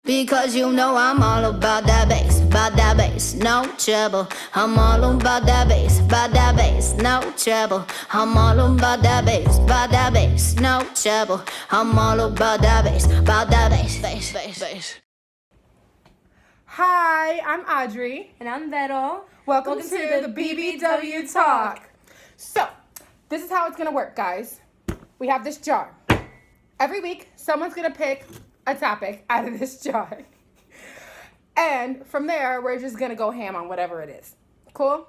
Because you know I'm all about that bass, no trouble. I'm all about that bass, no trouble. I'm all about that bass, no trouble. I'm all about that bass. Hi, I'm Audrey. And I'm Vero. Welcome to the BBW Talk. So, this is how it's going to work, guys. We have this jar. Every week, someone's going to pick a topic out of this jar. And from there, we're just going to go ham on whatever it is. Cool?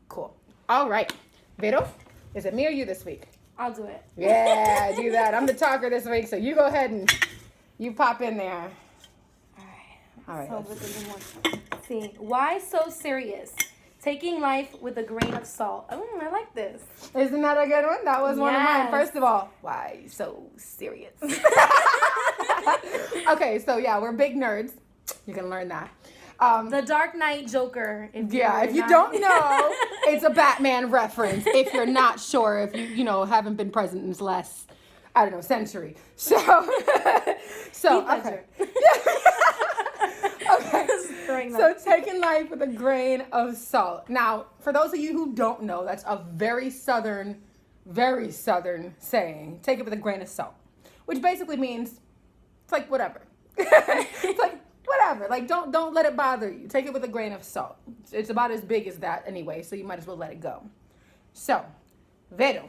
Cool. All right. Vero, is it me or you this week? I'll do it. Yeah, do that. I'm the talker this week, so you go ahead and you pop in there. All right. Let's see. Why so serious? Taking life with a grain of salt. Oh, I like this. Isn't that a good one? That was one of mine. Yes. First of all, why so serious? Okay, so yeah, we're big nerds. You can learn that. The Dark Knight Joker. If you don't know, it's a Batman reference. If you're not sure, if you haven't been present in this last, I don't know, century. So okay. Okay. So taking life with a grain of salt. Now, for those of you who don't know, that's a very southern saying. Take it with a grain of salt, which basically means it's like whatever. It's like whatever. Like don't let it bother you. Take it with a grain of salt. It's about as big as that anyway, so you might as well let it go. So, Vero,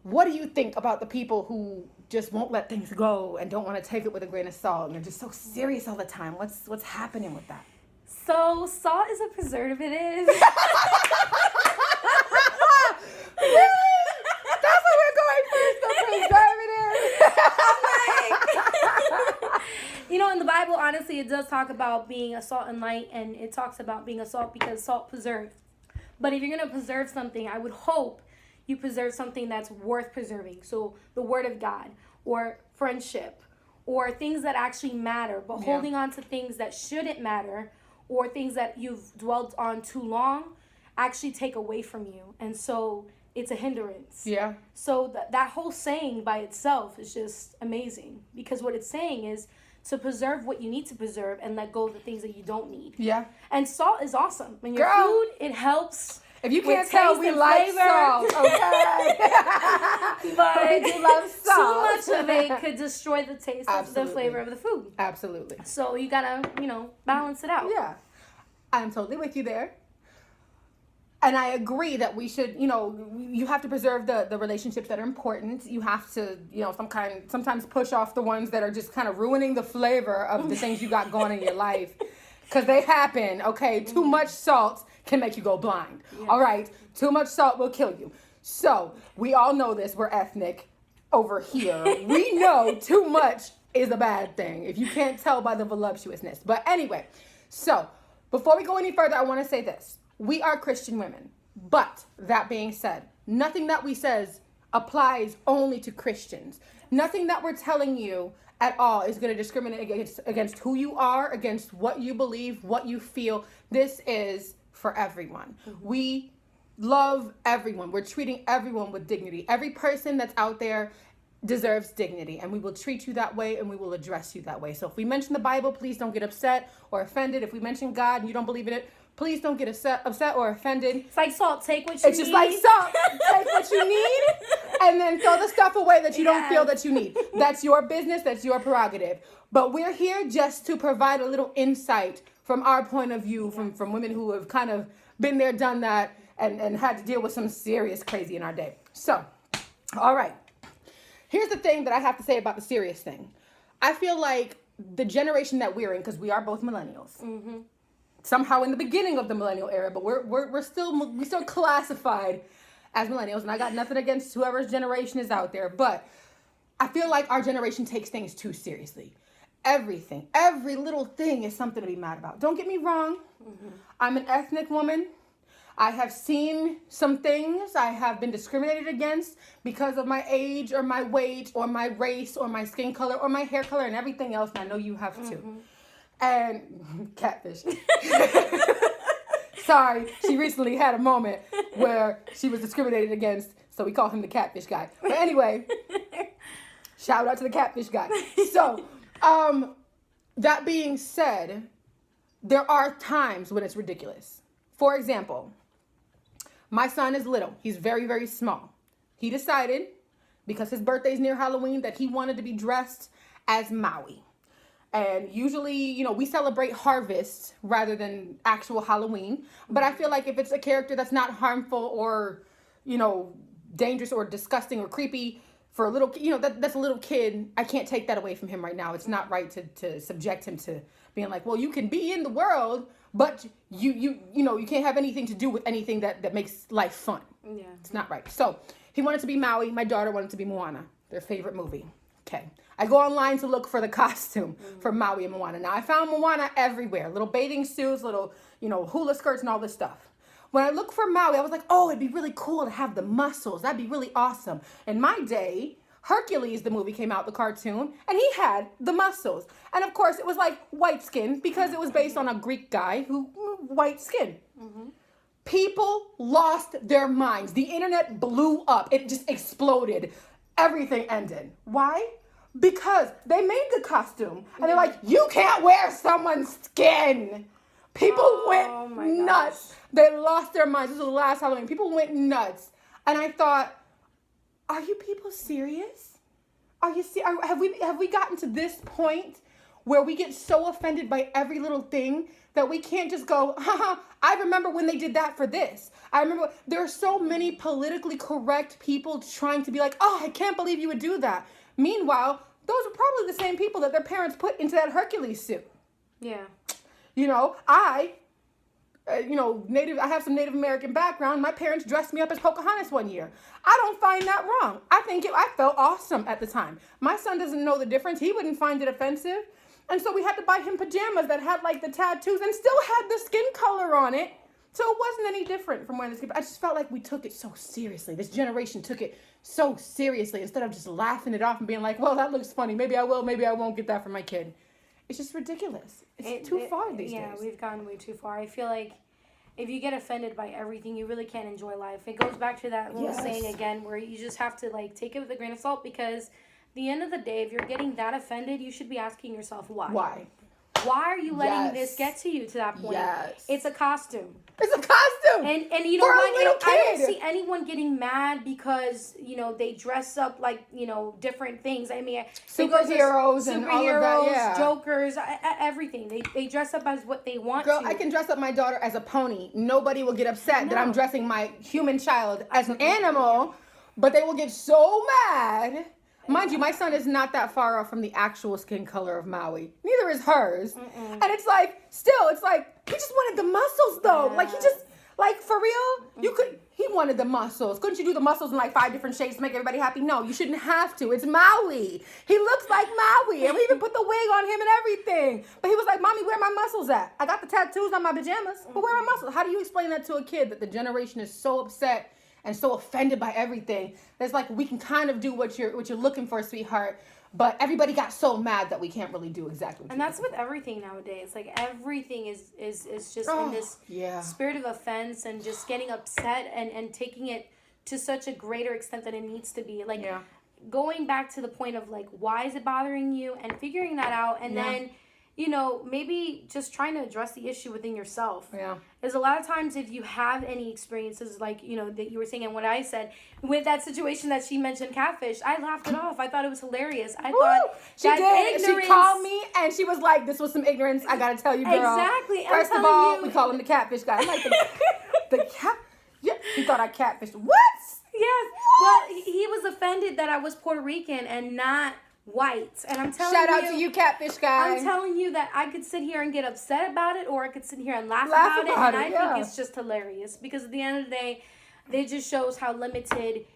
what do you think about the people who just won't let things go and don't want to take it with a grain of salt and they're just so serious all the time? What's happening with that? So, salt is a preservative. That's what we're going first, the preservative. In the Bible, honestly, it does talk about being a salt and light, and it talks about being a salt because salt preserves. But if you're going to preserve something, I would hope you preserve something that's worth preserving. So the word of God or friendship or things that actually matter, but holding on to things that shouldn't matter or things that you've dwelt on too long actually take away from you. And so it's a hindrance. Yeah. So that whole saying by itself is just amazing because what it's saying is to preserve what you need to preserve and let go of the things that you don't need. Yeah. And salt is awesome. When your Girl, food, it helps. If you can't tell, we like salt, okay? But we do love salt. too much of it could destroy the taste of the flavor of the food. Absolutely. So you gotta, balance it out. Yeah. I'm totally with you there. And I agree that we should, you have to preserve the relationships that are important. You have to, sometimes push off the ones that are just kind of ruining the flavor of the things you got going in your life. Because they happen, okay? Too much salt can make you go blind. Yes. All right? Too much salt will kill you. So, we all know this. We're ethnic over here. We know too much is a bad thing, if you can't tell by the voluptuousness. But anyway, so, before we go any further, I want to say this. We are Christian women. But, that being said, nothing that we says applies only to Christians. Nothing that we're telling you at all is going to discriminate against who you are, against what you believe, what you feel. This is for everyone. Mm-hmm. We love everyone. We're treating everyone with dignity. Every person that's out there deserves dignity, and we will treat you that way, and we will address you that way. So if we mention the Bible, please don't get upset or offended. If we mention God and you don't believe in it, please don't get upset or offended. It's like salt. Take what you need. It's just like salt. Take what you need and then throw the stuff away that you don't feel that you need. That's your business. That's your prerogative. But we're here just to provide a little insight from our point of view, from women who have kind of been there, done that, and had to deal with some serious crazy in our day. So, all right. Here's the thing that I have to say about the serious thing. I feel like the generation that we're in, because we are both millennials, somehow in the beginning of the millennial era, but we're still classified as millennials, and I got nothing against whoever's generation is out there, but I feel like our generation takes things too seriously. Everything, every little thing is something to be mad about. Don't get me wrong. I'm an ethnic woman. I have seen some things. I have been discriminated against because of my age or my weight or my race or my skin color or my hair color and everything else, and I know you have too. And catfish. Sorry, she recently had a moment where she was discriminated against, so we call him the catfish guy. But anyway, shout out to the catfish guy. So, That being said, there are times when it's ridiculous. For example, my son is little. He's very, very small. He decided, because his birthday's near Halloween, that he wanted to be dressed as Maui. And usually, you know, we celebrate harvest rather than actual Halloween. But I feel like if it's a character that's not harmful or, you know, dangerous or disgusting or creepy for a little, you know, that's a little kid, I can't take that away from him right now. It's not right to subject him to being like, well, you can be in the world, but you know, you can't have anything to do with anything that makes life fun. Yeah. It's not right. So he wanted to be Maui. My daughter wanted to be Moana, their favorite movie. Okay. I go online to look for the costume for Maui and Moana. Now, I found Moana everywhere. Little bathing suits, little, you know, hula skirts and all this stuff. When I looked for Maui, I was like, oh, it'd be really cool to have the muscles. That'd be really awesome. In my day, Hercules, the movie, came out, the cartoon, and he had the muscles. And, of course, it was like white skin because it was based on a Greek guy who, white skin. People lost their minds. The internet blew up. It just exploded. Everything ended. Why? Because they made the costume and they're like, you can't wear someone's skin. People went nuts. They lost their minds. This was the last Halloween. People went nuts. And I thought, are you people serious? Have we gotten to this point where we get so offended by every little thing that we can't just go, haha, I remember when they did that for this. I remember there are so many politically correct people trying to be like, oh, I can't believe you would do that. Meanwhile, those are probably the same people that their parents put into that Hercules suit. Yeah. You know, I have some Native American background. My parents dressed me up as Pocahontas one year. I don't find that wrong. I felt awesome at the time. My son doesn't know the difference. He wouldn't find it offensive. And so we had to buy him pajamas that had like the tattoos and still had the skin color on it. So it wasn't any different from wearing the skin. I just felt like we took it so seriously. This generation took it so seriously instead of just laughing it off and being like, well, that looks funny. Maybe I will, maybe I won't get that for my kid. It's just ridiculous. It's too far these days. Yeah, we've gone way too far. I feel like if you get offended by everything, you really can't enjoy life. It goes back to that little saying again where you just have to like take it with a grain of salt because at the end of the day, if you're getting that offended, you should be asking yourself why. Why are you letting this get to you to that point? Yes. It's a costume. It's a costume. And you know for what? A little kid. I don't see anyone getting mad because, you know, they dress up like, you know, different things. I mean, superheroes and all of that, yeah. Jokers, everything. They dress up as what they want Girl, to. I can dress up my daughter as a pony. Nobody will get upset that I'm dressing my human child as an animal, but they will get so mad. Mind you, my son is not that far off from the actual skin color of Maui. Neither is hers. And it's like, still, it's like, he just wanted the muscles though. Yeah. Like, he just, like, for real, he wanted the muscles. Couldn't you do the muscles in like 5 different shapes to make everybody happy? No, you shouldn't have to. It's Maui. He looks like Maui. And we even put the wig on him and everything. But he was like, Mommy, where are my muscles at? I got the tattoos on my pajamas, but where are my muscles? How do you explain that to a kid that the generation is so upset and so offended by everything? It's like, we can kind of do what you're looking for, sweetheart, but everybody got so mad that we can't really do exactly what and that's with everything nowadays. Like, everything is just in this spirit of offense and just getting upset and taking it to such a greater extent than it needs to be. Like, going back to the point of, like, why is it bothering you and figuring that out and then, you know, maybe just trying to address the issue within yourself. Yeah. There's a lot of times if you have any experiences like, you know, that you were saying and what I said, with that situation that she mentioned, catfish, I laughed it off. I thought it was hilarious. I thought she did. Ignorance... She called me and she was like, this was some ignorance. I got to tell you, girl. Exactly. First of all, we call him the catfish guy. I'm like, the cat? Yeah. He thought I catfished. What? Yes. Well, he was offended that I was Puerto Rican and not white. And I'm telling you, shout out to you, catfish guy. I'm telling you that I could sit here and get upset about it, or I could sit here and laugh about it, and I think it's just hilarious because at the end of the day, it just shows how limited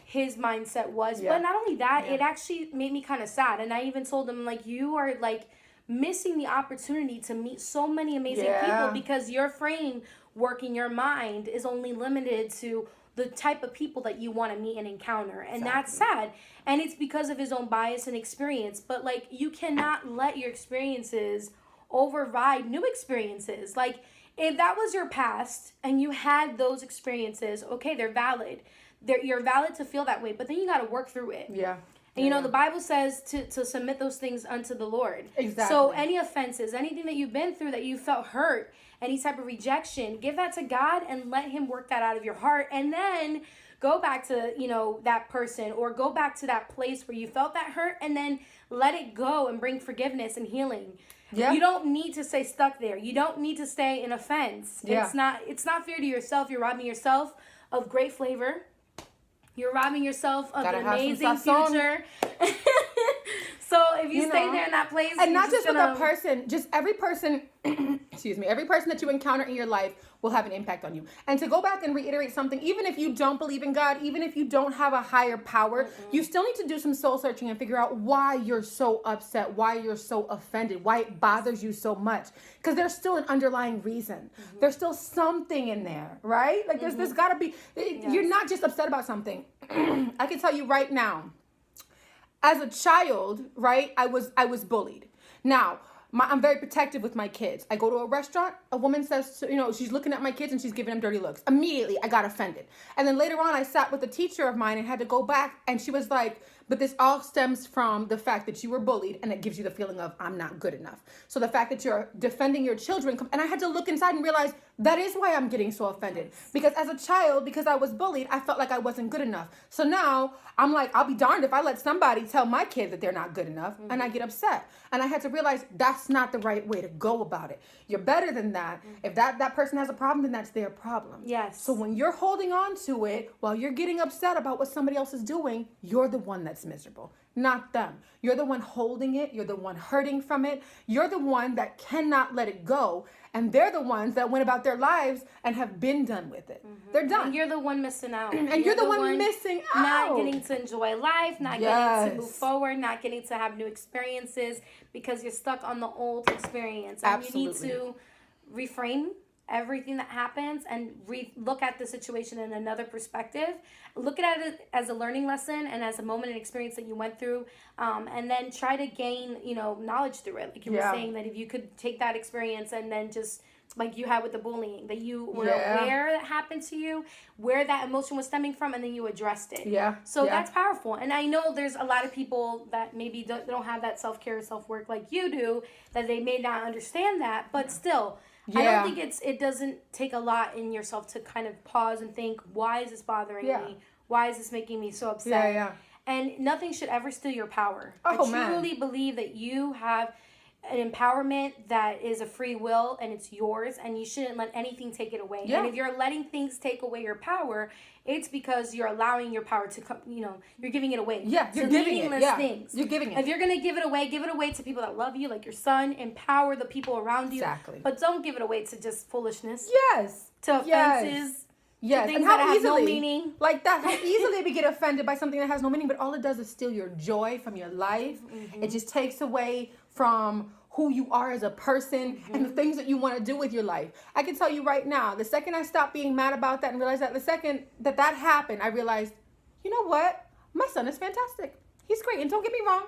his mindset was. But not only that, it actually made me kind of sad. And I even told him, like, you are like missing the opportunity to meet so many amazing people because your frame work in your mind is only limited to the type of people that you want to meet and encounter. And that's sad. And it's because of his own bias and experience. But, like, you cannot let your experiences override new experiences. Like, if that was your past and you had those experiences, okay, they're valid. You're valid to feel that way. But then you got to work through it. Yeah. And you know, the Bible says to submit those things unto the Lord. Exactly. So any offenses, anything that you've been through that you felt hurt, any type of rejection, give that to God and let him work that out of your heart. And then go back to, you know, that person, or go back to that place where you felt that hurt, and then let it go and bring forgiveness and healing. Yeah. You don't need to stay stuck there. You don't need to stay in offense. Yeah. It's not fair to yourself. You're robbing yourself of great flavor. You're robbing yourself of an amazing future. So if you stay there in that place, and not just with a person, just every person, excuse me, every person that you encounter in your life will have an impact on you. And to go back and reiterate something, even if you don't believe in God, even if you don't have a higher power, you still need to do some soul searching and figure out why you're so upset, why you're so offended, why it bothers you so much. Because there's still an underlying reason. There's still something in there, right? Like there's got to be, you're not just upset about something. I can tell you right now, as a child, right, I was bullied. Now, I'm very protective with my kids. I go to a restaurant, a woman says, you know, she's looking at my kids and she's giving them dirty looks. Immediately, I got offended. And then later on, I sat with a teacher of mine and had to go back, and she was like, but this all stems from the fact that you were bullied, and it gives you the feeling of, I'm not good enough. So the fact that you're defending your children, and I had to look inside and realize that is why I'm getting so offended. Because as a child, because I was bullied, I felt like I wasn't good enough. So now I'm like, I'll be darned if I let somebody tell my kid that they're not good enough, and I get upset. And I had to realize that's not the right way to go about it. You're better than that. If that person has a problem, then that's their problem. Yes. So when you're holding on to it while you're getting upset about what somebody else is doing, you're the one that's miserable, not them. You're the one holding it. You're the one hurting from it. You're the one that cannot let it go. And they're the ones that went about their lives and have been done with it. They're done. And you're the one missing out. And you're the one missing out. Not getting to enjoy life, not getting to move forward, not getting to have new experiences because you're stuck on the old experience. And Absolutely. you need to reframe everything that happens and look at the situation in another perspective. Look at it as a learning lesson and as a moment and experience that you went through, and then try to gain, you know, knowledge through it. Like you were saying, that if you could take that experience and then just, like you had with the bullying, that you were aware that happened to you, where that emotion was stemming from, and then you addressed it. So that's powerful. And I know there's a lot of people that maybe don't have that self-care, self-work like you do, that they may not understand that, but still, I don't think it doesn't take a lot in yourself to kind of pause and think, why is this bothering me? Why is this making me so upset? And nothing should ever steal your power. I truly believe that you have an empowerment that is a free will and it's yours, and you shouldn't let anything take it away. And if you're letting things take away your power, it's because you're allowing your power to come, you know, you're giving it away. You're giving it. Things. You're giving it. If you're going to give it away to people that love you, like your son. Empower the people around you. Exactly. But don't give it away to just foolishness. To offenses. Yes, things and how that have easily, no meaning. like that, how easily we get offended by something that has no meaning, but all it does is steal your joy from your life. It just takes away from who you are as a person and the things that you want to do with your life. I can tell you right now, the second I stopped being mad about that and realized that, the second that happened, I realized, you know what? My son is fantastic. He's great. And don't get me wrong,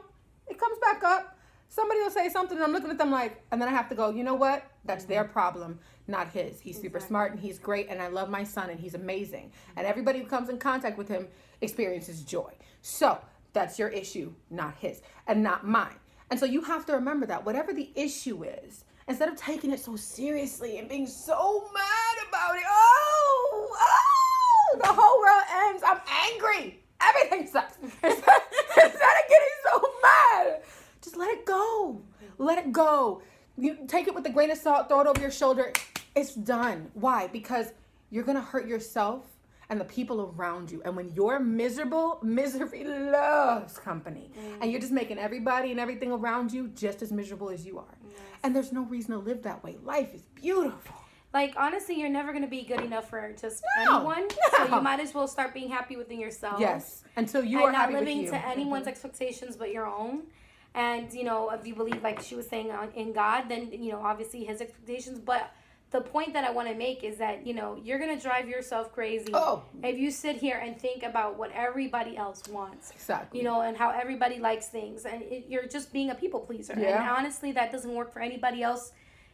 it comes back up. Somebody will say something and I'm looking at them like, and then I have to go, you know what? That's their problem, not his. He's super smart and he's great, and I love my son and he's amazing. And everybody who comes in contact with him experiences joy. So that's your issue, not his, and not mine. And so you have to remember that whatever the issue is, instead of taking it so seriously and being so mad about it, the whole world ends. I'm angry. Everything sucks. Instead of getting so mad, just let it go. Let it go. You take it with a grain of salt, throw it over your shoulder. It's done. Why? Because you're going to hurt yourself and the people around you. And when you're miserable, misery loves company. And you're just making everybody and everything around you just as miserable as you are. And there's no reason to live that way. Life is beautiful. Like, honestly, you're never going to be good enough for just anyone. So you might as well start being happy within yourself. Yes. Until you are happy with you. And not living to anyone's expectations but your own. And, you know, if you believe, like she was saying, in God, then, you know, obviously his expectations. But the point that I want to make is that, you know, you're going to drive yourself crazy if you sit here and think about what everybody else wants. Exactly. You know, and how everybody likes things. And you're just being a people pleaser. And honestly, that doesn't work for anybody else.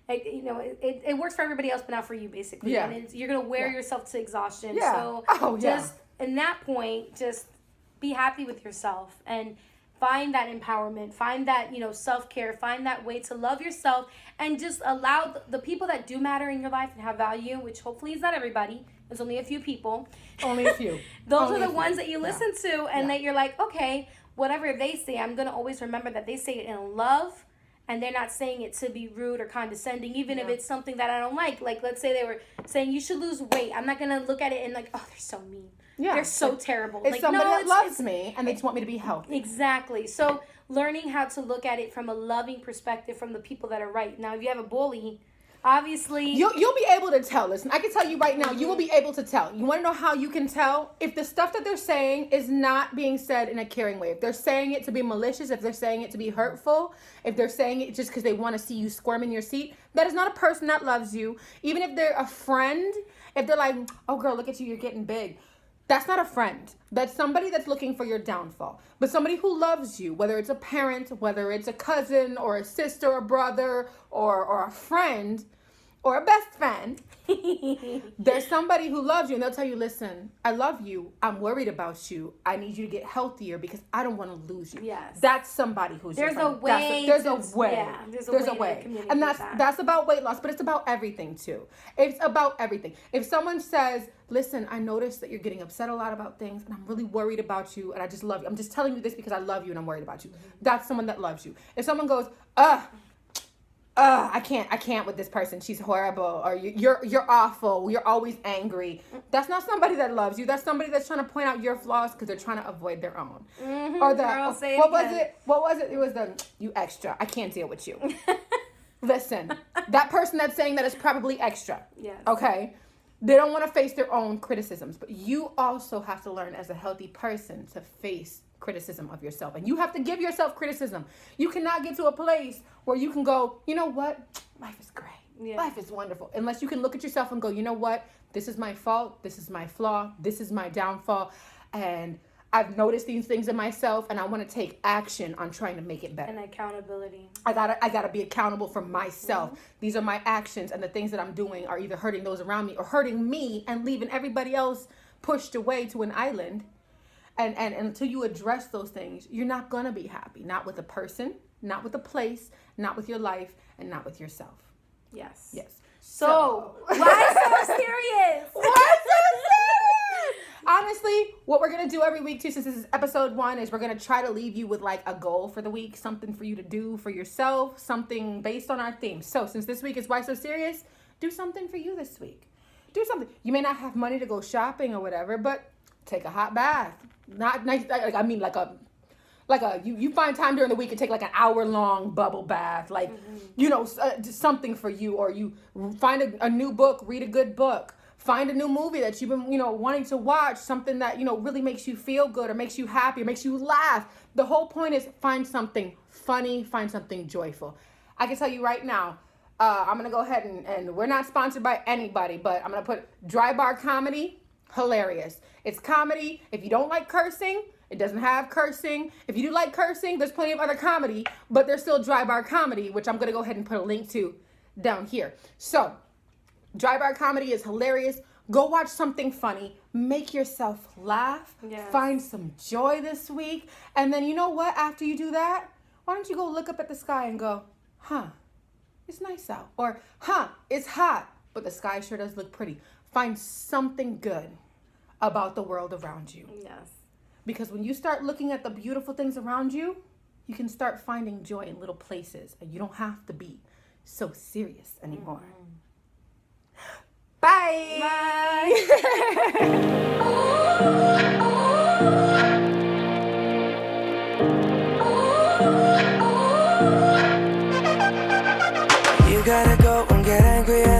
It works for everybody else, but not for you, basically. Yeah. And you're going to wear yourself to exhaustion. Yeah. So just in that point, just be happy with yourself and find that empowerment, find that, self-care, find that way to love yourself, and just allow the people that do matter in your life and have value, which hopefully is not everybody, there's only a few people. Only a few. Those Only are the ones that you listen to, and that you're like, okay, whatever they say, I'm going to always remember that they say it in love, and they're not saying it to be rude or condescending, even if it's something that I don't like. Like, let's say they were saying you should lose weight. I'm not going to look at it and like, oh, they're so mean. Yeah. They're so terrible. It's like, somebody that loves me, and they just want me to be healthy. Exactly. So learning how to look at it from a loving perspective from the people that are right. Now, if you have a bully, obviously you'll be able to tell. Listen, I can tell you right now, you will be able to tell. You want to know how you can tell? If the stuff that they're saying is not being said in a caring way. If they're saying it to be malicious, if they're saying it to be hurtful, if they're saying it just because they want to see you squirm in your seat, that is not a person that loves you. Even if they're a friend, if they're like, oh girl, look at you, you're getting big. That's not a friend. That's somebody that's looking for your downfall. But somebody who loves you, whether it's a parent, whether it's a cousin or a sister or brother or a friend or a best friend, there's somebody who loves you, and they'll tell you, listen, I love you. I'm worried about you. I need you to get healthier because I don't want to lose you. Yes. That's somebody who's there's your a friend. way. There's a way. Yeah, there's a way. And that's about weight loss, but it's about everything too. It's about everything. If someone says, listen, I noticed that you're getting upset a lot about things, and I'm really worried about you, and I just love you. I'm just telling you this because I love you and I'm worried about you. That's someone that loves you. If someone goes, I can't with this person. She's horrible, or you're awful. You're always angry. That's not somebody that loves you. That's somebody that's trying to point out your flaws because they're trying to avoid their own. Or what was it? It was you extra. I can't deal with you. Listen, that person that's saying that is probably extra. Yes. Okay. They don't want to face their own criticisms, but you also have to learn as a healthy person to face criticism of yourself, and you have to give yourself criticism. You cannot get to a place where you can go, you know what, life is great, life is wonderful, unless you can look at yourself and go, you know what, this is my fault, this is my flaw, this is my downfall, and I've noticed these things in myself, and I want to take action on trying to make it better. And accountability. I gotta be accountable for myself. These are my actions, and the things that I'm doing are either hurting those around me or hurting me and leaving everybody else pushed away to an island. And until you address those things, you're not going to be happy. Not with a person, not with a place, not with your life, and not with yourself. Yes. Yes. So why so serious? Why so serious? Honestly, what we're going to do every week, too, since this is episode 1, is we're going to try to leave you with like a goal for the week, something for you to do for yourself, something based on our theme. So since this week is Why So Serious, do something for you this week. Do something. You may not have money to go shopping or whatever, but take a hot bath. Not nice. I mean, you find time during the week and take like an hour-long bubble bath, like just something for you, or you find a new book, read a good book, find a new movie that you've been wanting to watch, something that really makes you feel good or makes you happy or makes you laugh. The whole point is find something funny, find something joyful. I can tell you right now, I'm gonna go ahead and we're not sponsored by anybody, but I'm gonna put Dry Bar Comedy. Hilarious. It's comedy. If you don't like cursing, it doesn't have cursing. If you do like cursing, there's plenty of other comedy, but there's still Dry Bar Comedy, which I'm going to go ahead and put a link to down here. So, Dry Bar Comedy is hilarious. Go watch something funny. Make yourself laugh. Yes. Find some joy this week. And then you know what? After you do that, why don't you go look up at the sky and go, it's nice out. Or, it's hot, but the sky sure does look pretty. Find something good about the world around you. Yes. Because when you start looking at the beautiful things around you, you can start finding joy in little places, and you don't have to be so serious anymore. Bye. Bye. You gotta go and get angry.